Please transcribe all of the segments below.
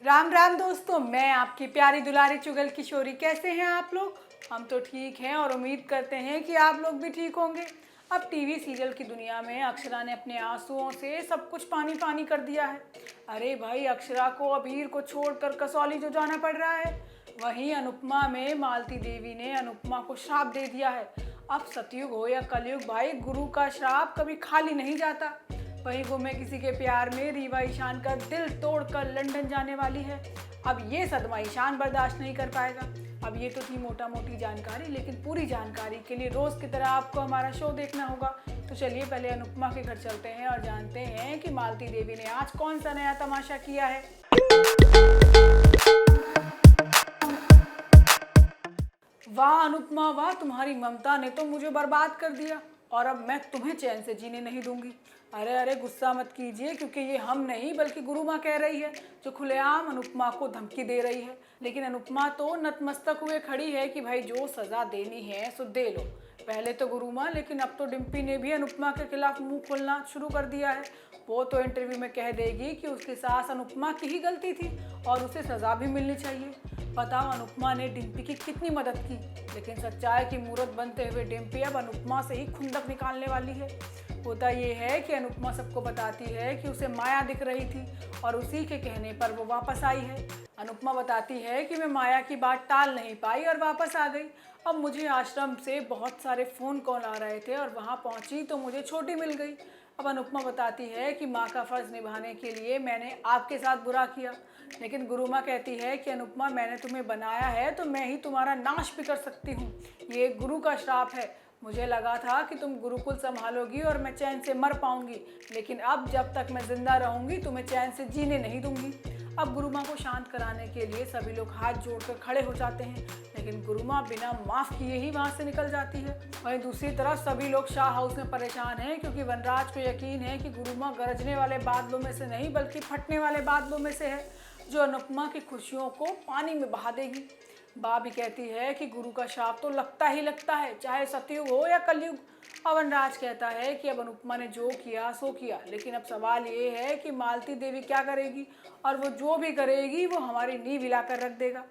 राम राम दोस्तों, मैं आपकी प्यारी दुलारी चुगल किशोरी। कैसे हैं आप लोग? हम तो ठीक हैं और उम्मीद करते हैं कि आप लोग भी ठीक होंगे। अब टीवी सीरियल की दुनिया में अक्षरा ने अपने आंसुओं से सब कुछ पानी पानी कर दिया है। अरे भाई, अक्षरा को अबीर को छोड़कर कसौली जो जाना पड़ रहा है। वहीं अनुपमा में मालती देवी ने अनुपमा को श्राप दे दिया है। अब सतयुग हो या कलयुग भाई, गुरु का श्राप कभी खाली नहीं जाता। वहीं वो मैं किसी के प्यार में रीवा ईशान का दिल तोड़कर लंदन जाने वाली है। अब ये सदमा ईशान बर्दाश्त नहीं कर पाएगा। अब ये तो थी मोटा मोटी जानकारी, लेकिन पूरी जानकारी के लिए रोज की तरह आपको हमारा शो देखना होगा। तो चलिए पहले अनुपमा के घर चलते हैं और जानते हैं कि मालती देवी ने आज कौन सा नया तमाशा किया है। वाह अनुपमा वाह, तुम्हारी ममता ने तो मुझे बर्बाद कर दिया और अब मैं तुम्हें चैन से जीने नहीं दूंगी। अरे अरे, गुस्सा मत कीजिए, क्योंकि ये हम नहीं बल्कि गुरु माँ कह रही है, जो खुलेआम अनुपमा को धमकी दे रही है। लेकिन अनुपमा तो नतमस्तक हुए खड़ी है कि भाई जो सजा देनी है सो दे लो। पहले तो गुरु माँ, लेकिन अब तो डिम्पी ने भी अनुपमा के खिलाफ मुंह खोलना शुरू कर दिया है। वो तो इंटरव्यू में कह देगी कि उसकी सास अनुपमा की ही गलती थी और उसे सजा भी मिलनी चाहिए। बताओ अनुपमा ने डिम्पी की कितनी मदद की, लेकिन सच्चाई की मूरत बनते हुए डिम्पी अब अनुपमा से ही खुंदक निकालने वाली है। होता ये है कि अनुपमा सबको बताती है कि उसे माया दिख रही थी और उसी के कहने पर वो वापस आई है। अनुपमा बताती है कि मैं माया की बात टाल नहीं पाई और वापस आ गई। अब मुझे आश्रम से बहुत सारे फ़ोन कॉल आ रहे थे और वहाँ पहुँची तो मुझे छोटी मिल गई। अब अनुपमा बताती है कि माँ का फ़र्ज़ निभाने के लिए मैंने आपके साथ बुरा किया, लेकिन गुरु माँ कहती है कि अनुपमा, मैंने तुम्हें बनाया है तो मैं ही तुम्हारा नाश भी कर सकती हूँ। ये गुरु का श्राप है। मुझे लगा था कि तुम गुरुकुल संभालोगी और मैं चैन से मर पाऊंगी, लेकिन अब जब तक मैं जिंदा रहूंगी तुम्हें चैन से जीने नहीं दूंगी। अब गुरु माँ को शांत कराने के लिए सभी लोग हाथ जोड़कर खड़े हो जाते हैं, लेकिन गुरु माँ बिना माफ़ किए ही वहाँ से निकल जाती है। वहीं दूसरी तरफ सभी लोग शाह हाउस में परेशान हैं, क्योंकि वनराज को यकीन है कि गुरु माँ गरजने वाले बादलों में से नहीं बल्कि फटने वाले बादलों में से है, जो अनुपमा की खुशियों को पानी में बहा देगी। बा भी कहती है कि गुरु का श्राप तो लगता ही लगता है, चाहे सतयुग हो या कलयुग। वनराज कहता है कि अब अनुपमा ने जो किया सो किया, लेकिन अब सवाल ये है कि मालती देवी क्या करेगी, और वो जो भी करेगी वो हमारी नींव हिलाकर रख देगा।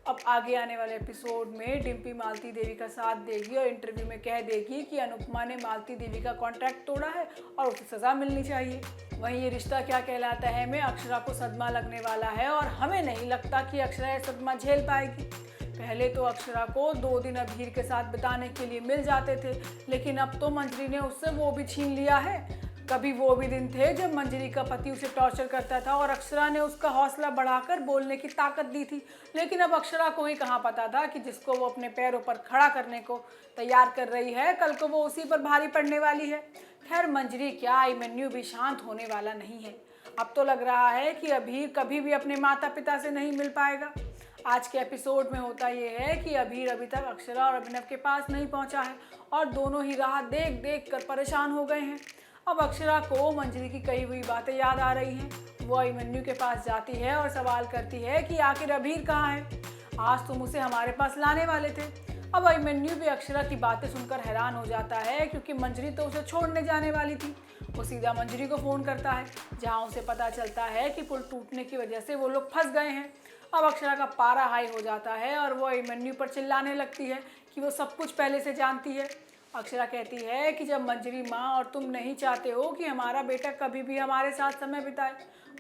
अब आगे आने वाले एपिसोड में डिम्पी मालती देवी का साथ देगी और इंटरव्यू में कह देगी कि अनुपमा ने मालती देवी का कॉन्ट्रैक्ट तोड़ा है और उसे सज़ा मिलनी चाहिए। वहीं ये रिश्ता क्या कहलाता है में अक्षरा को सदमा लगने वाला है और हमें नहीं लगता कि अक्षरा यह सदमा झेल पाएगी। पहले तो अक्षरा को 2 दिन अबीर के साथ बिताने के लिए मिल जाते थे, लेकिन अब तो मंजरी ने उससे वो भी छीन लिया है। कभी वो भी दिन थे जब मंजरी का पति उसे टॉर्चर करता था और अक्षरा ने उसका हौसला बढ़ाकर बोलने की ताकत दी थी, लेकिन अब अक्षरा को ही कहाँ पता था कि जिसको वो अपने पैरों पर खड़ा करने को तैयार कर रही है, कल को वो उसी पर भारी पड़ने वाली है। खैर मंजरी क्या, अभिमन्यु भी शांत होने वाला नहीं है। अब तो लग रहा है कि अबीर कभी भी अपने माता पिता से नहीं मिल पाएगा। आज के एपिसोड में होता ये है कि अबीर अभी तक अक्षरा और अभिनव के पास नहीं पहुंचा है और दोनों ही राह देख देख कर परेशान हो गए हैं। अब अक्षरा को मंजरी की कही हुई बातें याद आ रही हैं। वो अभिमन्यु के पास जाती है और सवाल करती है कि आखिर अबीर कहाँ है, आज तुम उसे हमारे पास लाने वाले थे। अब अभिमन्यु भी अक्षरा की बातें सुनकर हैरान हो जाता है, क्योंकि मंजरी तो उसे छोड़ने जाने वाली थी। वो सीधा मंजरी को फ़ोन करता है, जहाँ उसे पता चलता है कि पुल टूटने की वजह से वो लोग फंस गए हैं। अब अक्षरा का पारा हाई हो जाता है और वो अभिमन्यु पर चिल्लाने लगती है कि वो सब कुछ पहले से जानती है। अक्षरा कहती है कि जब मंजरी माँ और तुम नहीं चाहते हो कि हमारा बेटा कभी भी हमारे साथ समय बिताए।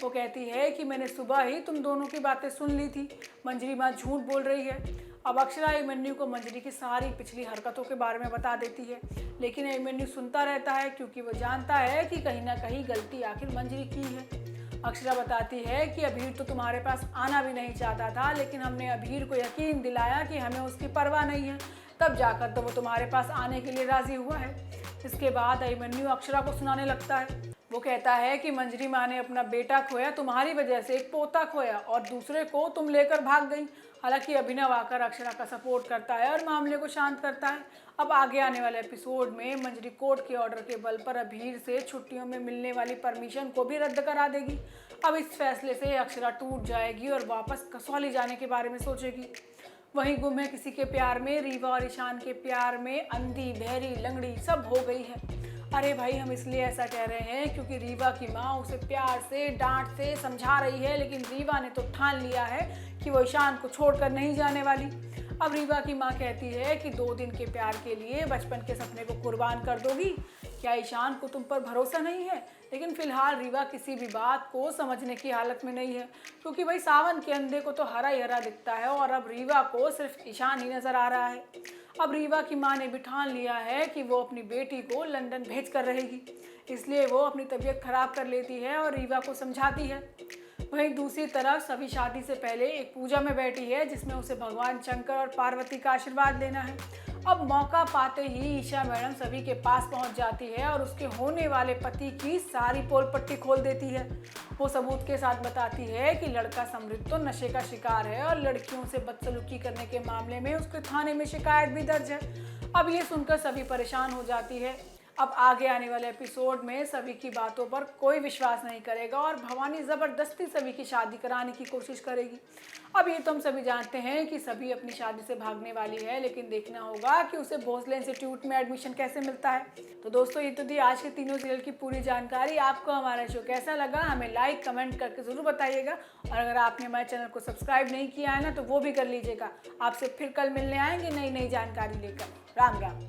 वो कहती है कि मैंने सुबह ही तुम दोनों की बातें सुन ली थी, मंजरी माँ झूठ बोल रही है। अब अक्षरा अभिमन्यु को मंजरी की सारी पिछली हरकतों के बारे में बता देती है, लेकिन अभिमन्यु सुनता रहता है, क्योंकि वो जानता है कि कहीं ना कहीं गलती आखिर मंजरी की है। अक्षरा बताती है कि अबीर तो तुम्हारे पास आना भी नहीं चाहता था, लेकिन हमने अबीर को यकीन दिलाया कि हमें उसकी परवाह नहीं है, तब जाकर तो वो तुम्हारे पास आने के लिए राज़ी हुआ है। इसके बाद अभिमन्यु अक्षरा को सुनाने लगता है। वो कहता है कि मंजरी माँ ने अपना बेटा खोया, तुम्हारी वजह से एक पोता खोया और दूसरे को तुम लेकर भाग गई। हालांकि अभिनव आकर अक्षरा का सपोर्ट करता है और मामले को शांत करता है। अब आगे आने वाले एपिसोड में मंजरी कोर्ट के ऑर्डर के बल पर अबीर से छुट्टियों में मिलने वाली परमिशन को भी रद्द करा देगी। अब इस फैसले से अक्षरा टूट जाएगी और वापस कसौली जाने के बारे में सोचेगी। वहीं गुम है किसी के प्यार में रीवा और ईशान के प्यार में अंधी बहरी लंगड़ी सब हो गई है। अरे भाई, हम इसलिए ऐसा कह रहे हैं क्योंकि रीवा की माँ उसे प्यार से डांट से समझा रही है, लेकिन रीवा ने तो ठान लिया है कि वो ईशान को छोड़कर नहीं जाने वाली। अब रीवा की माँ कहती है कि 2 दिन के प्यार के लिए बचपन के सपने को कुर्बान कर दोगी। क्या ईशान को तुम पर भरोसा नहीं है? लेकिन फिलहाल रीवा किसी भी बात को समझने की हालत में नहीं है, क्योंकि भाई सावन के अंधे को तो हरा ही हरा दिखता है और अब रीवा को सिर्फ ईशान ही नजर आ रहा है। अब रीवा की माँ ने भी ठान लिया है कि वो अपनी बेटी को लंदन भेज कर रहेगी, इसलिए वो अपनी तबीयत खराब कर लेती है और रीवा को समझाती है। वहीं दूसरी तरफ सभी शादी से पहले एक पूजा में बैठी है, जिसमें उसे भगवान शंकर और पार्वती का आशीर्वाद लेना है। अब मौका पाते ही ईशा मैडम सभी के पास पहुंच जाती है और उसके होने वाले पति की सारी पोल पट्टी खोल देती है। वो सबूत के साथ बताती है कि लड़का समृद्ध तो नशे का शिकार है और लड़कियों से बदसलूकी करने के मामले में उसके थाने में शिकायत भी दर्ज है। अब ये सुनकर सभी परेशान हो जाती है। अब आगे आने वाले एपिसोड में सभी की बातों पर कोई विश्वास नहीं करेगा और भवानी ज़बरदस्ती सभी की शादी कराने की कोशिश करेगी। अब ये तो हम सभी जानते हैं कि सभी अपनी शादी से भागने वाली है, लेकिन देखना होगा कि उसे भोसले इंस्टीट्यूट में एडमिशन कैसे मिलता है। तो दोस्तों, ये तो थी आज के तीनों सीरियल की पूरी जानकारी। आपको हमारा शो कैसा लगा हमें लाइक कमेंट करके ज़रूर बताइएगा, और अगर आपने हमारे चैनल को सब्सक्राइब नहीं किया है ना, तो वो भी कर लीजिएगा। आपसे फिर कल मिलने आएंगे नई नई जानकारी लेकर। राम राम।